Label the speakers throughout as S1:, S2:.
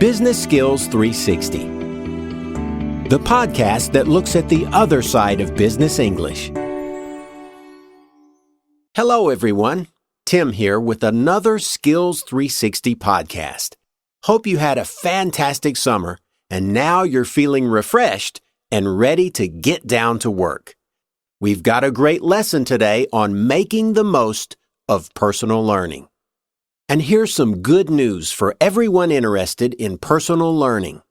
S1: Business Skills 360, the podcast that looks at the other side of business English. Hello, everyone. Tim here with another Skills 360 podcast. Hope you had a fantastic summer, and now you're feeling refreshed and ready to get down to work. We've got a great lesson today on making the most of personal learning. And here's some good news for everyone interested in personal learning.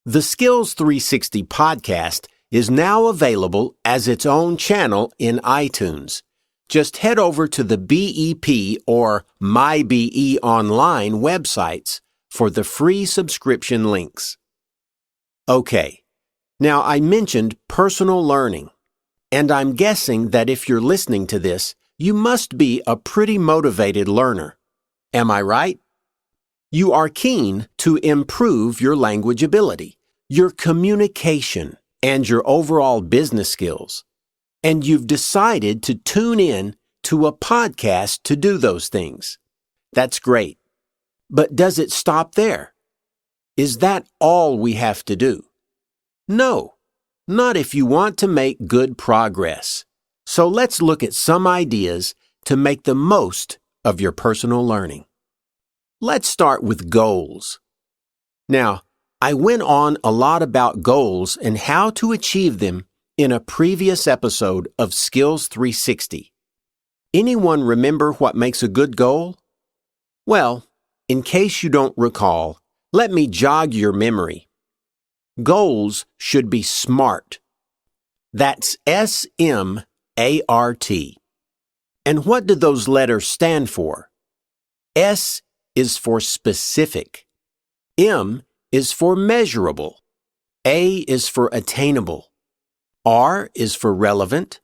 S1: The Skills 360 podcast is now available as its own channel in iTunes. Just head over to the BEP or MyBE Online websites for the free subscription links. Okay, now I mentioned personal learning, and I'm guessing that if you're listening to this, you must be a pretty motivated learner. Am I right? You are keen to improve your language ability, your communication, and your overall business skills. And you've decided to tune in to a podcast to do those things. That's great. But does it stop there? Is that all we have to do? No, not if you want to make good progress. So let's look at some ideas to make the most of your personal learning. Let's start with goals. Now, I went on a lot about goals and how to achieve them in a previous episode of Skills 360. Anyone remember what makes a good goal? Well, in case you don't recall, let me jog your memory. Goals should be SMART. That's SMART. And what do those letters stand for? S is for specific. M is for measurable. A is for attainable. R is for relevant.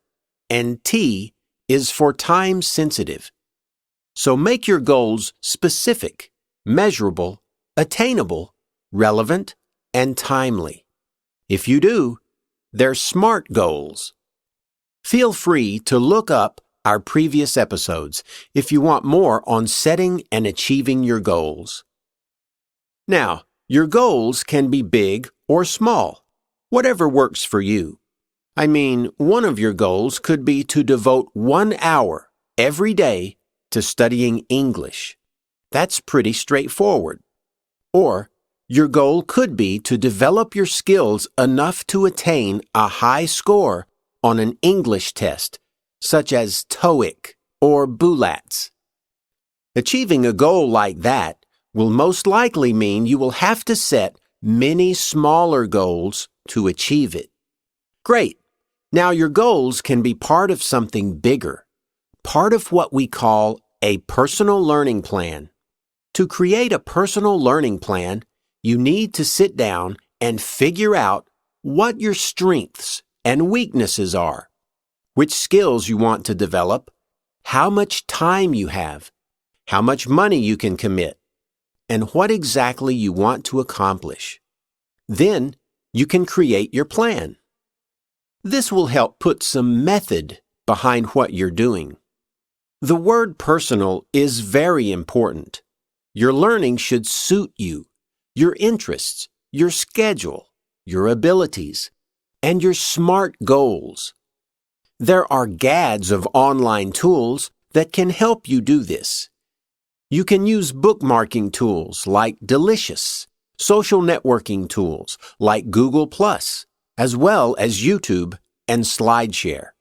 S1: And T is for time sensitive. So make your goals specific, measurable, attainable, relevant, and timely. If you do, they're SMART goals. Feel free to look up our previous episodes if you want more on setting and achieving your goals. Now, your goals can be big or small, whatever works for you. I mean, one of your goals could be to devote 1 hour every day to studying English. That's pretty straightforward. Or, your goal could be to develop your skills enough to attain a high score on an English test, such as TOEIC or BULATS. Achieving a goal like that will most likely mean you will have to set many smaller goals to achieve it. Great! Now your goals can be part of something bigger, part of what we call a personal learning plan. To create a personal learning plan, you need to sit down and figure out what your strengths and weaknesses are, which skills you want to develop, how much time you have, how much money you can commit, and what exactly you want to accomplish. Then you can create your plan. This will help put some method behind what you're doing. The word personal is very important. Your learning should suit you, your interests, your schedule, your abilities, and your SMART goals. There are gads of online tools that can help you do this. You can use bookmarking tools like Delicious, social networking tools like Google+, as well as YouTube and SlideShare.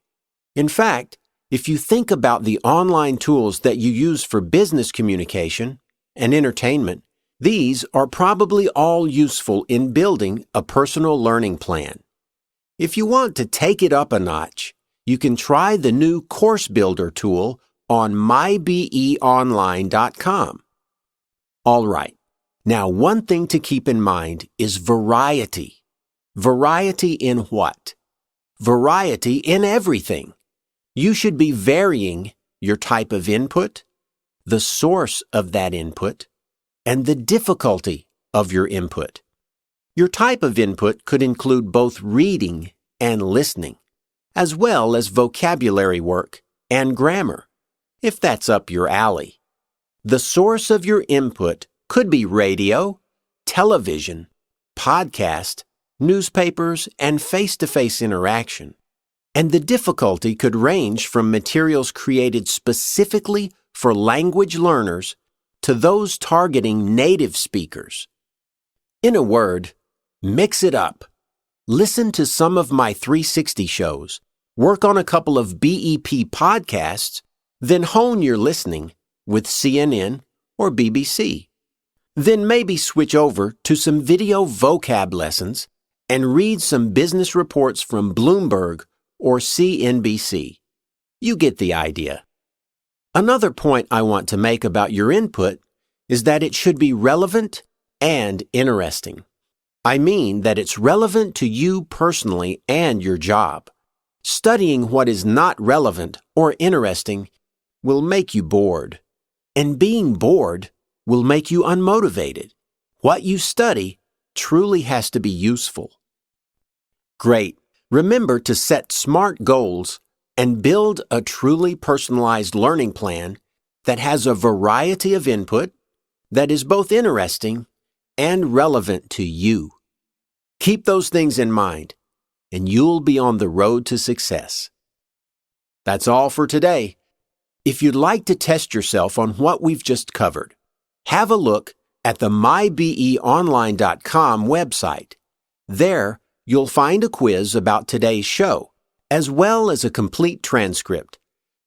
S1: In fact, if you think about the online tools that you use for business communication and entertainment, these are probably all useful in building a personal learning plan. If you want to take it up a notch, you can try the new Course Builder tool on mybeonline.com. All right, now one thing to keep in mind is variety. Variety in what? Variety in everything. You should be varying your type of input, the source of that input, and the difficulty of your input. Your type of input could include both reading and listening, as well as vocabulary work and grammar, if that's up your alley. The source of your input could be radio, television, podcast, newspapers, and face-to-face interaction. And the difficulty could range from materials created specifically for language learners to those targeting native speakers. In a word, mix it up. Listen to some of my 360 shows, work on a couple of BEP podcasts, then hone your listening with CNN or BBC. Then maybe switch over to some video vocab lessons and read some business reports from Bloomberg or CNBC. You get the idea. Another point I want to make about your input is that it should be relevant and interesting. I mean that it's relevant to you personally and your job. Studying what is not relevant or interesting will make you bored. And being bored will make you unmotivated. What you study truly has to be useful. Great. Remember to set SMART goals and build a truly personalized learning plan that has a variety of input that is both interesting and relevant to you. Keep those things in mind, and you'll be on the road to success. That's all for today. If you'd like to test yourself on what we've just covered, have a look at the mybeonline.com website. There, you'll find a quiz about today's show, as well as a complete transcript.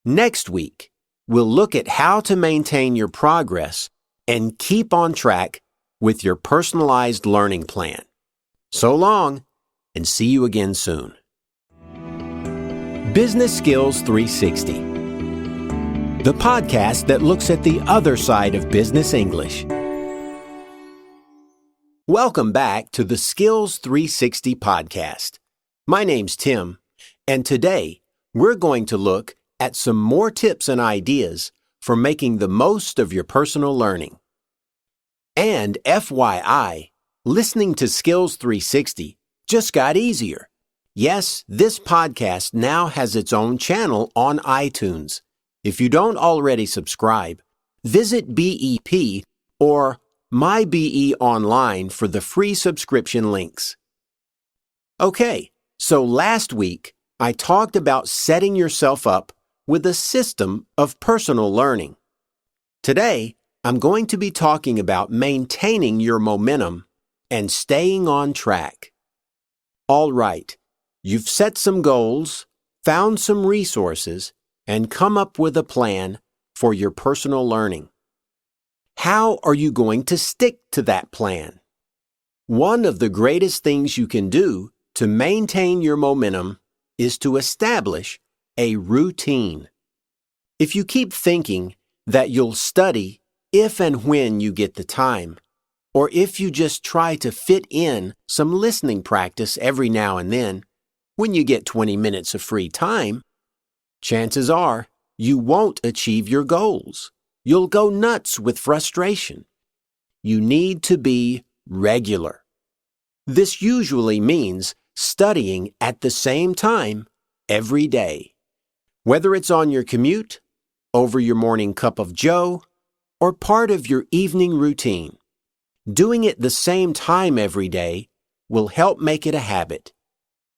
S1: Next week, we'll look at how to maintain your progress and keep on track with your personalized learning plan. So long, and see you again soon. Business Skills 360, the podcast that looks at the other side of business English. Welcome back to the Skills 360 podcast. My name's Tim, and today we're going to look at some more tips and ideas for making the most of your personal learning. And FYI, listening to Skills 360 just got easier. Yes, this podcast now has its own channel on iTunes. If you don't already subscribe, visit BEP or MyBE Online for the free subscription links. Okay, so last week I talked about setting yourself up with a system of personal learning. Today, I'm going to be talking about maintaining your momentum and staying on track. All right, you've set some goals, found some resources, and come up with a plan for your personal learning. How are you going to stick to that plan? One of the greatest things you can do to maintain your momentum is to establish a routine. If you keep thinking that you'll study if and when you get the time, or if you just try to fit in some listening practice every now and then when you get 20 minutes of free time, chances are you won't achieve your goals. You'll go nuts with frustration. You need to be regular. This usually means studying at the same time every day, whether it's on your commute, over your morning cup of joe, or part of your evening routine. Doing it the same time every day will help make it a habit.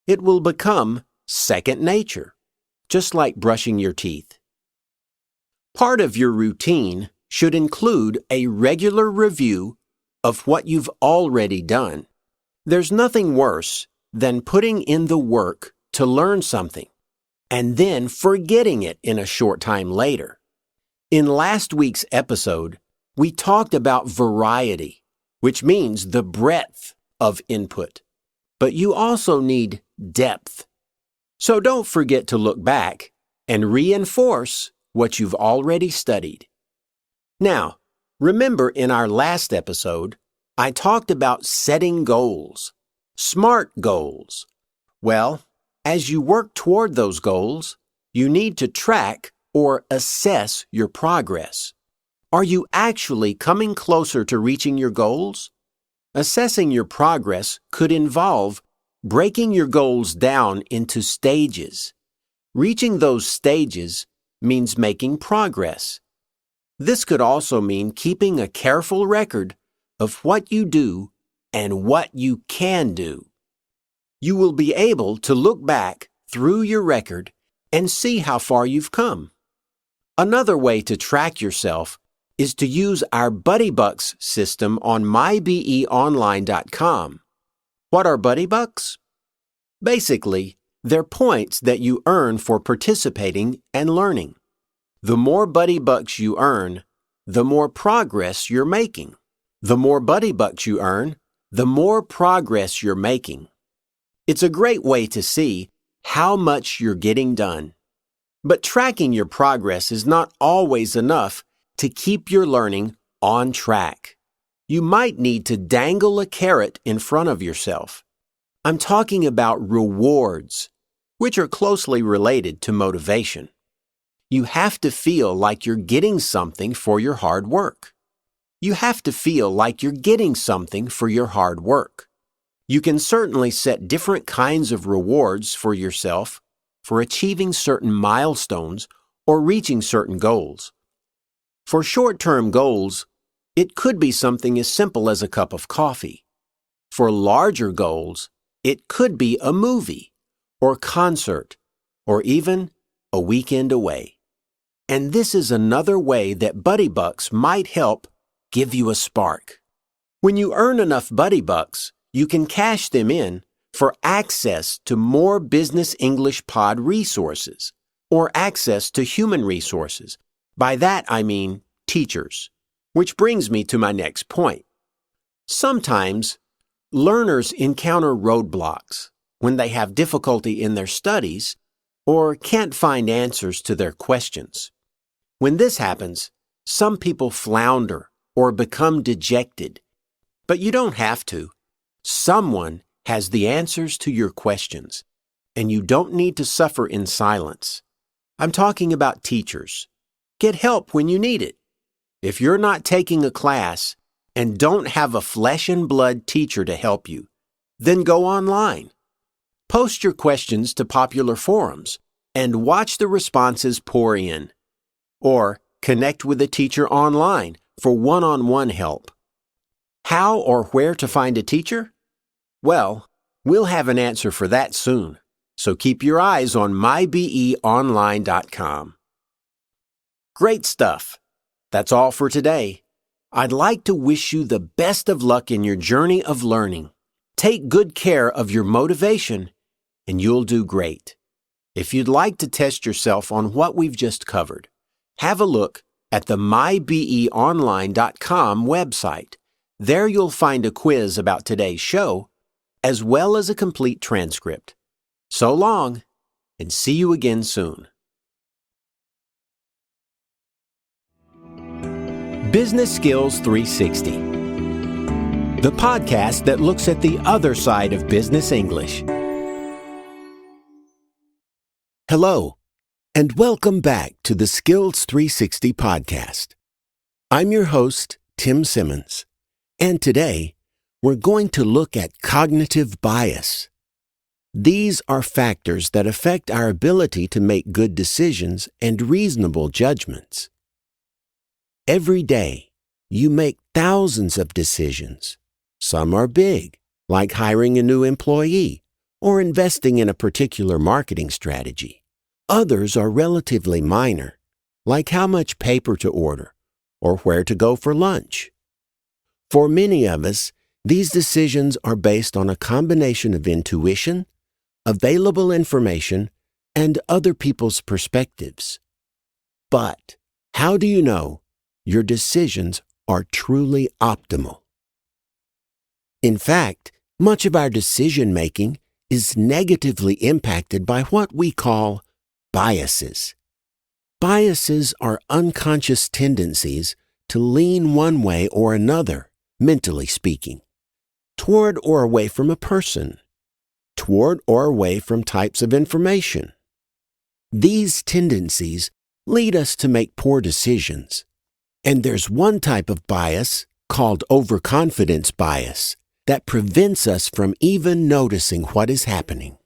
S1: It will become second nature, just like brushing your teeth. Part of your routine should include a regular review of what you've already done. There's nothing worse than putting in the work to learn something and then forgetting it in a short time later. In last week's episode, we talked about variety, which means the breadth of input. But you also need depth. So don't forget to look back and reinforce what you've already studied. Now, remember in our last episode, I talked about setting goals, SMART goals. Well, as you work toward those goals, you need to track or assess your progress. Are you actually coming closer to reaching your goals? Assessing your progress could involve breaking your goals down into stages. Reaching those stages means making progress. This could also mean keeping a careful record of what you do and what you can do. You will be able to look back through your record and see how far you've come. Another way to track yourself is to use our BuddyBucks system on mybeonline.com. What are BuddyBucks? Basically, they're points that you earn for participating and learning. The more BuddyBucks you earn, the more progress you're making. The more BuddyBucks you earn, the more progress you're making. It's a great way to see how much you're getting done. But tracking your progress is not always enough to keep your learning on track. You might need to dangle a carrot in front of yourself. I'm talking about rewards, which are closely related to motivation. You have to feel like you're getting something for your hard work. You have to feel like you're getting something for your hard work. You can certainly set different kinds of rewards for yourself for achieving certain milestones or reaching certain goals. For short-term goals, it could be something as simple as a cup of coffee. For larger goals, it could be a movie, or concert, or even a weekend away. And this is another way that BuddyBucks might help give you a spark. When you earn enough BuddyBucks, you can cash them in for access to more Business English Pod resources, or access to human resources. By that I mean teachers. Which brings me to my next point. Sometimes, learners encounter roadblocks when they have difficulty in their studies or can't find answers to their questions. When this happens, some people flounder or become dejected. But you don't have to. Someone has the answers to your questions, and you don't need to suffer in silence. I'm talking about teachers. Get help when you need it. If you're not taking a class and don't have a flesh and blood teacher to help you, then go online. Post your questions to popular forums and watch the responses pour in. Or connect with a teacher online for one-on-one help. How or where to find a teacher? Well, we'll have an answer for that soon, so keep your eyes on mybeonline.com. Great stuff. That's all for today. I'd like to wish you the best of luck in your journey of learning. Take good care of your motivation, and you'll do great. If you'd like to test yourself on what we've just covered, have a look at the mybeonline.com website. There you'll find a quiz about today's show, as well as a complete transcript. So long, and see you again soon. Business Skills 360, the podcast that looks at the other side of business English. Hello, and welcome back to the Skills 360 podcast. I'm your host, Tim Simmons, and today we're going to look at cognitive bias. These are factors that affect our ability to make good decisions and reasonable judgments. Every day, you make thousands of decisions. Some are big, like hiring a new employee or investing in a particular marketing strategy. Others are relatively minor, like how much paper to order or where to go for lunch. For many of us, these decisions are based on a combination of intuition, available information, and other people's perspectives. But how do you know your decisions are truly optimal? In fact, much of our decision-making is negatively impacted by what we call biases. Biases are unconscious tendencies to lean one way or another, mentally speaking, toward or away from a person, toward or away from types of information. These tendencies lead us to make poor decisions. And there's one type of bias called overconfidence bias that prevents us from even noticing what is happening.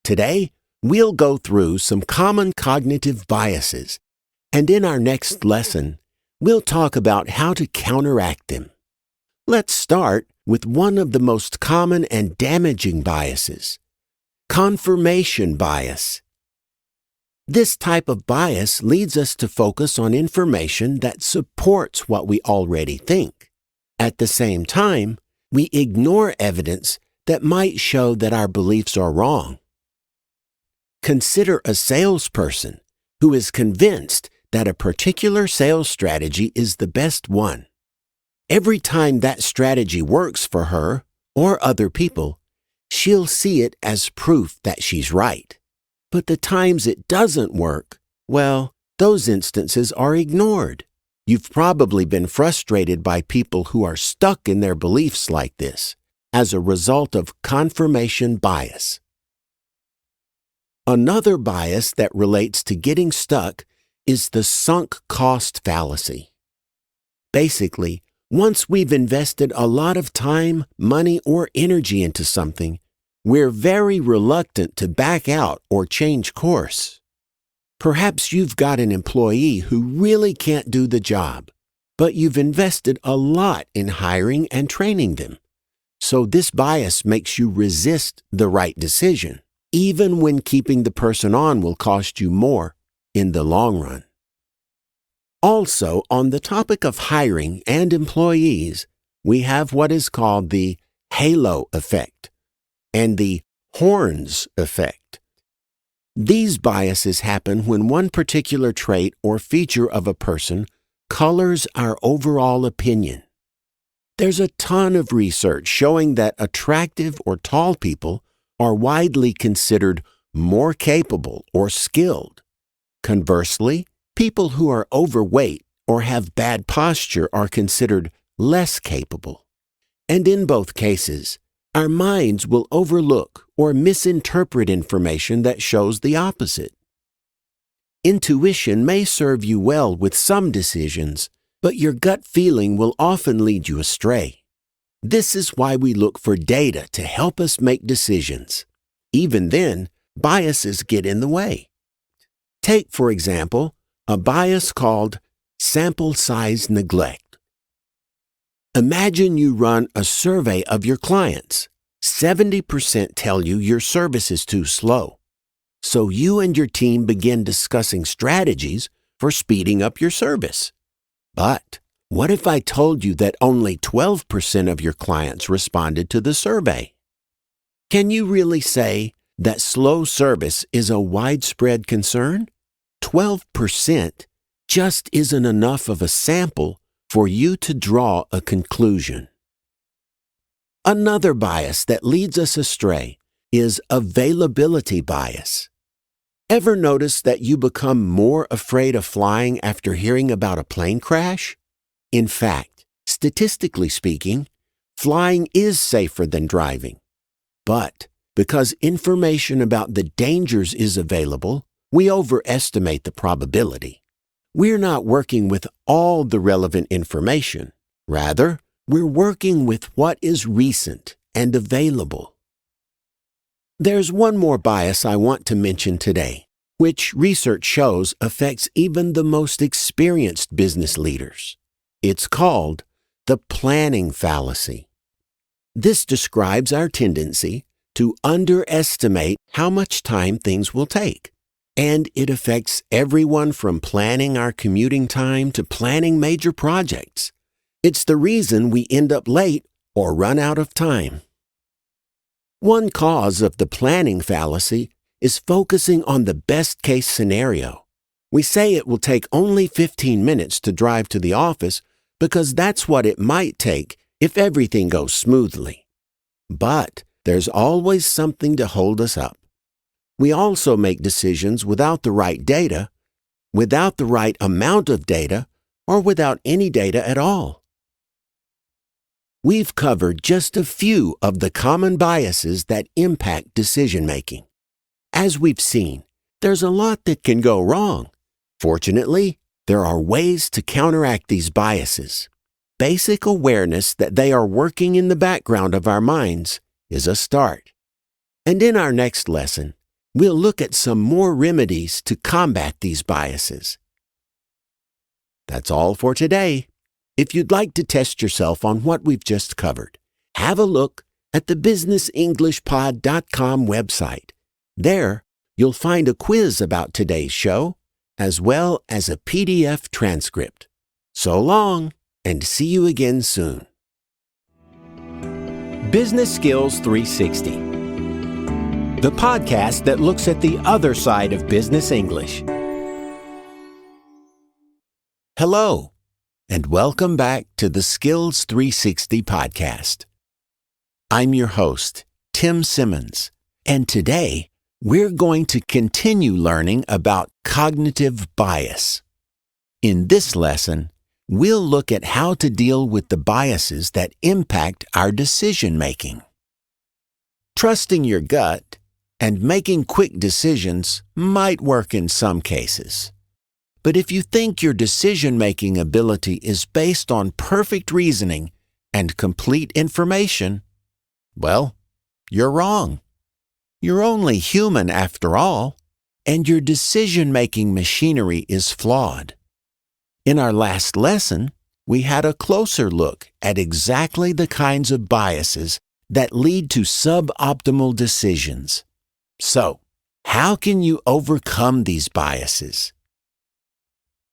S1: Today, we'll go through some common cognitive biases, and in our next lesson, we'll talk about how to counteract them. Let's start with one of the most common and damaging biases: confirmation bias. This type of bias leads us to focus on information that supports what we already think. At the same time, we ignore evidence that might show that our beliefs are wrong. Consider a salesperson who is convinced that a particular sales strategy is the best one. Every time that strategy works for her or other people, she'll see it as proof that she's right. But the times it doesn't work, well, those instances are ignored. You've probably been frustrated by people who are stuck in their beliefs like this as a result of confirmation bias. Another bias that relates to getting stuck is the sunk cost fallacy. Basically, once we've invested a lot of time, money, or energy into something, we're very reluctant to back out or change course. Perhaps you've got an employee who really can't do the job, but you've invested a lot in hiring and training them. So this bias makes you resist the right decision, even when keeping the person on will cost you more in the long run. Also, on the topic of hiring and employees, we have what is called the halo effect and the horns effect. These biases happen when one particular trait or feature of a person colors our overall opinion. There's a ton of research showing that attractive or tall people are widely considered more capable or skilled. Conversely, people who are overweight or have bad posture are considered less capable. And in both cases, our minds will overlook or misinterpret information that shows the opposite. Intuition may serve you well with some decisions, but your gut feeling will often lead you astray. This is why we look for data to help us make decisions. Even then, biases get in the way. Take, for example, a bias called sample size neglect. Imagine you run a survey of your clients. 70% tell you your service is too slow. So you and your team begin discussing strategies for speeding up your service. But what if I told you that only 12% of your clients responded to the survey? Can you really say that slow service is a widespread concern? 12% just isn't enough of a sample for you to draw a conclusion. Another bias that leads us astray is availability bias. Ever notice that you become more afraid of flying after hearing about a plane crash? In fact, statistically speaking, flying is safer than driving. But because information about the dangers is available, we overestimate the probability. We're not working with all the relevant information. Rather, we're working with what is recent and available. There's one more bias I want to mention today, which research shows affects even the most experienced business leaders. It's called the planning fallacy. This describes our tendency to underestimate how much time things will take. And it affects everyone from planning our commuting time to planning major projects. It's the reason we end up late or run out of time. One cause of the planning fallacy is focusing on the best-case scenario. We say it will take only 15 minutes to drive to the office because that's what it might take if everything goes smoothly. But there's always something to hold us up. We also make decisions without the right data, without the right amount of data, or without any data at all. We've covered just a few of the common biases that impact decision-making. As we've seen, there's a lot that can go wrong. Fortunately, there are ways to counteract these biases. Basic awareness that they are working in the background of our minds is a start. And in our next lesson, we'll look at some more remedies to combat these biases. That's all for today. If you'd like to test yourself on what we've just covered, have a look at the businessenglishpod.com website. There, you'll find a quiz about today's show, as well as a PDF transcript. So long, and see you again soon. Business Skills 360, the podcast that looks at the other side of business English. Hello, and welcome back to the Skills 360 podcast. I'm your host, Tim Simmons, and today we're going to continue learning about cognitive bias. In this lesson, we'll look at how to deal with the biases that impact our decision-making. Trusting your gut and making quick decisions might work in some cases. But if you think your decision-making ability is based on perfect reasoning and complete information, well, you're wrong. You're only human after all, and your decision-making machinery is flawed. In our last lesson, we had a closer look at exactly the kinds of biases that lead to suboptimal decisions. So, how can you overcome these biases?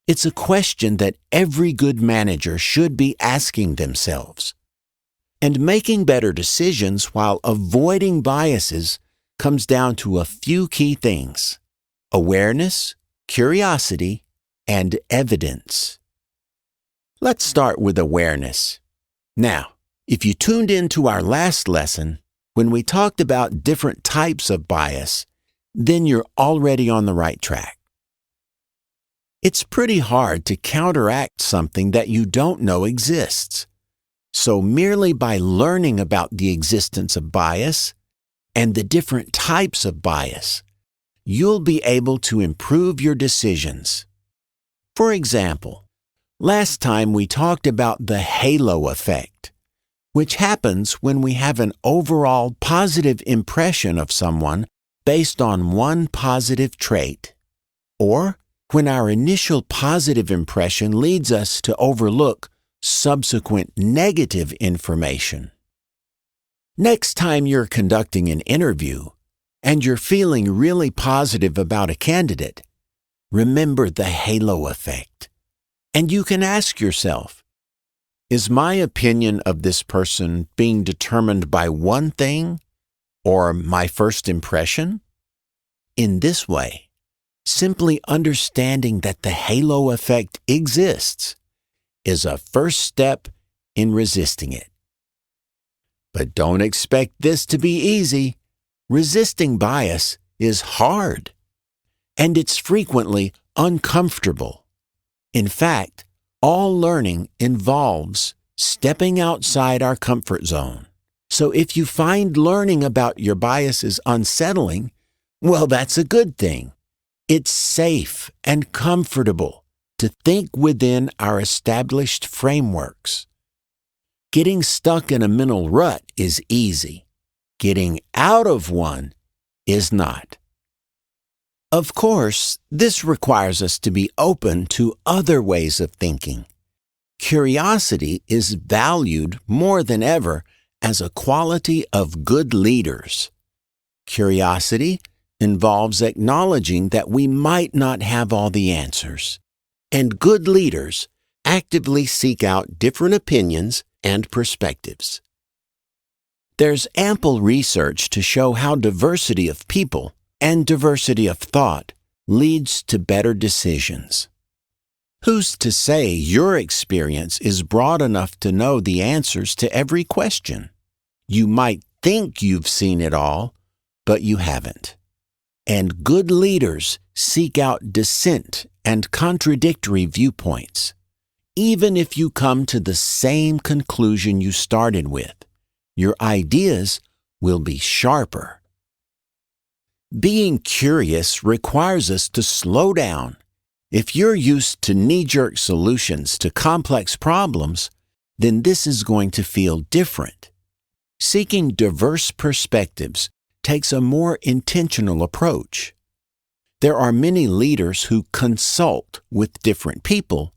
S1: It's a question that every good manager should be asking themselves. And making better decisions while avoiding biases comes down to a few key things: awareness, curiosity, and evidence. Let's start with awareness. Now, if you tuned into our last lesson, when we talked about different types of bias, then you're already on the right track. It's pretty hard to counteract something that you don't know exists. So merely by learning about the existence of bias and the different types of bias, you'll be able to improve your decisions. For example, last time we talked about the halo effect, which happens when we have an overall positive impression of someone based on one positive trait, or when our initial positive impression leads us to overlook subsequent negative information. Next time you're conducting an interview and you're feeling really positive about a candidate, remember the halo effect. And you can ask yourself, is my opinion of this person being determined by one thing or my first impression? In this way, simply understanding that the halo effect exists is a first step in resisting it. But don't expect this to be easy. Resisting bias is hard, and it's frequently uncomfortable. In fact, all learning involves stepping outside our comfort zone. So if you find learning about your biases unsettling, well, that's a good thing. It's safe and comfortable to think within our established frameworks. Getting stuck in a mental rut is easy. Getting out of one is not. Of course, this requires us to be open to other ways of thinking. Curiosity is valued more than ever as a quality of good leaders. Curiosity involves acknowledging that we might not have all the answers, and good leaders actively seek out different opinions and perspectives. There's ample research to show how diversity of people and diversity of thought leads to better decisions. Who's to say your experience is broad enough to know the answers to every question? You might think you've seen it all, but you haven't. And good leaders seek out dissent and contradictory viewpoints. Even if you come to the same conclusion you started with, your ideas will be sharper. Being curious requires us to slow down. If you're used to knee-jerk solutions to complex problems, then this is going to feel different. Seeking diverse perspectives takes a more intentional approach. There are many leaders who consult with different people,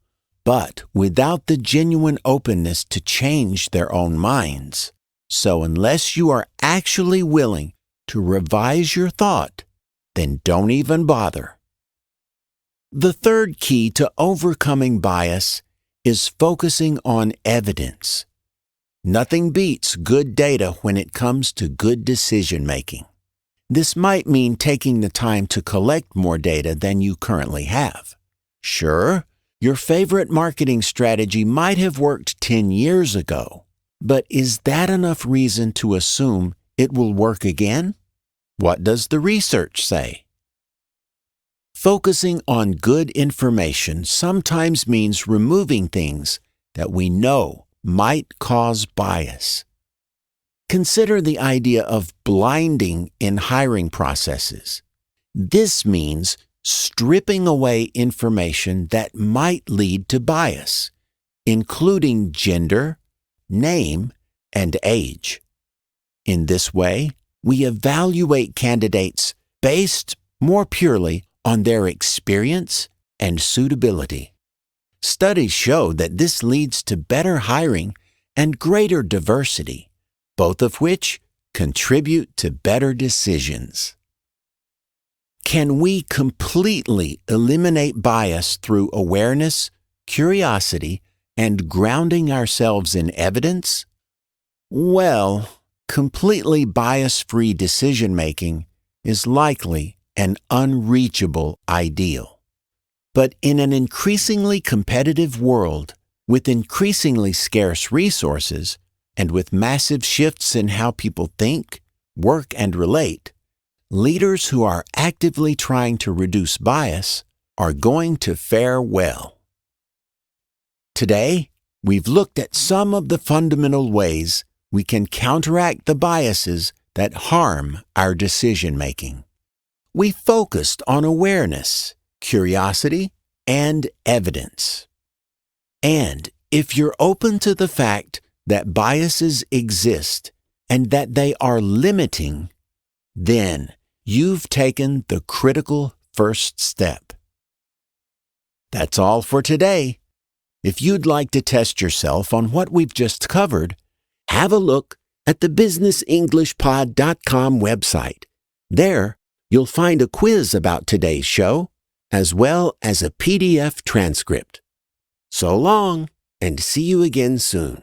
S1: but without the genuine openness to change their own minds. So unless you are actually willing to revise your thought, then don't even bother. The third key to overcoming bias is focusing on evidence. Nothing beats good data when it comes to good decision-making. This might mean taking the time to collect more data than you currently have. Sure, your favorite marketing strategy might have worked 10 years ago, but is that enough reason to assume it will work again? What does the research say? Focusing on good information sometimes means removing things that we know might cause bias. Consider the idea of blinding in hiring processes. This means stripping away information that might lead to bias, including gender, name, and age. In this way, we evaluate candidates based more purely on their experience and suitability. Studies show that this leads to better hiring and greater diversity, both of which contribute to better decisions. Can we completely eliminate bias through awareness, curiosity, and grounding ourselves in evidence? Well, completely bias-free decision-making is likely an unreachable ideal. But in an increasingly competitive world, with increasingly scarce resources, and with massive shifts in how people think, work, and relate, leaders who are actively trying to reduce bias are going to fare well. Today, we've looked at some of the fundamental ways we can counteract the biases that harm our decision-making. We focused on awareness, curiosity, and evidence. And if you're open to the fact that biases exist and that they are limiting, then you've taken the critical first step. That's all for today. If you'd like to test yourself on what we've just covered, have a look at the businessenglishpod.com website. There, you'll find a quiz about today's show, as well as a PDF transcript. So long, and see you again soon.